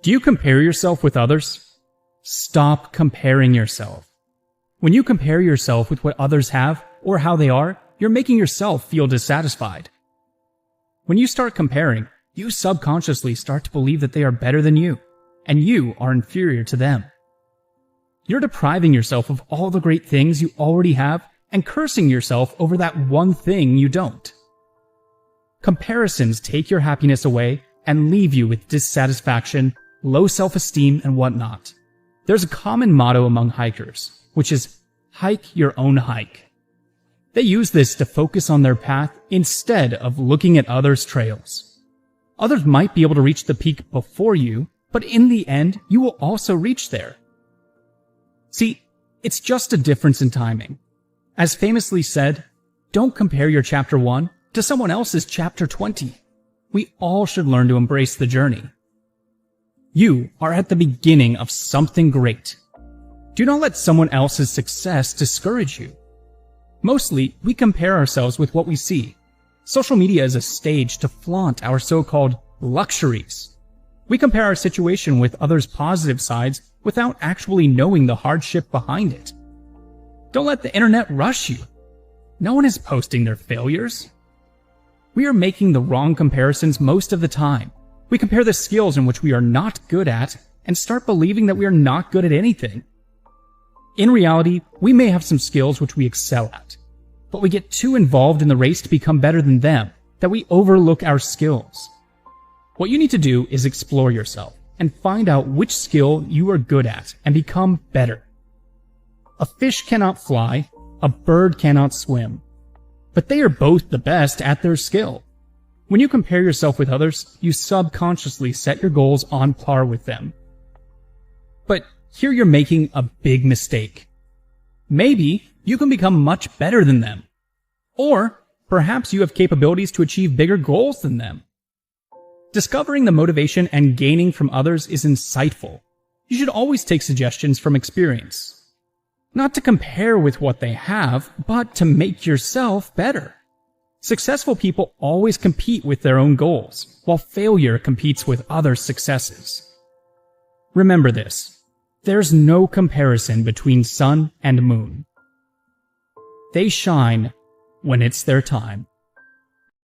Do you compare yourself with others? Stop comparing yourself. When you compare yourself with what others have or how they are, you're making yourself feel dissatisfied. When you start comparing, you subconsciously start to believe that they are better than you, and you are inferior to them. You're depriving yourself of all the great things you already have and cursing yourself over that one thing you don't. Comparisons take your happiness away and leave you with dissatisfaction, low self-esteem, and whatnot. There's a common motto among hikers, which is, hike your own hike. They use this to focus on their path instead of looking at others' trails. Others might be able to reach the peak before you, but in the end, you will also reach there. See, it's just a difference in timing. As famously said, don't compare your chapter 1 to someone else's chapter 20. We all should learn to embrace the journey. You are at the beginning of something great. Do not let someone else's success discourage you. Mostly, we compare ourselves with what we see. Social media is a stage to flaunt our so-called luxuries. We compare our situation with others' positive sides without actually knowing the hardship behind it. Don't let the internet rush you. No one is posting their failures. We are making the wrong comparisons most of the time. We compare the skills in which we are not good at and start believing that we are not good at anything. In reality, we may have some skills which we excel at, but we get too involved in the race to become better than them that we overlook our skills. What you need to do is explore yourself and find out which skill you are good at and become better. A fish cannot fly, a bird cannot swim, but they are both the best at their skill. When you compare yourself with others, you subconsciously set your goals on par with them. But here you're making a big mistake. Maybe you can become much better than them. Or perhaps you have capabilities to achieve bigger goals than them. Discovering the motivation and gaining from others is insightful. You should always take suggestions from experience. Not to compare with what they have, but to make yourself better. Successful people always compete with their own goals, while failure competes with other successes. Remember this. There's no comparison between sun and moon. They shine when it's their time.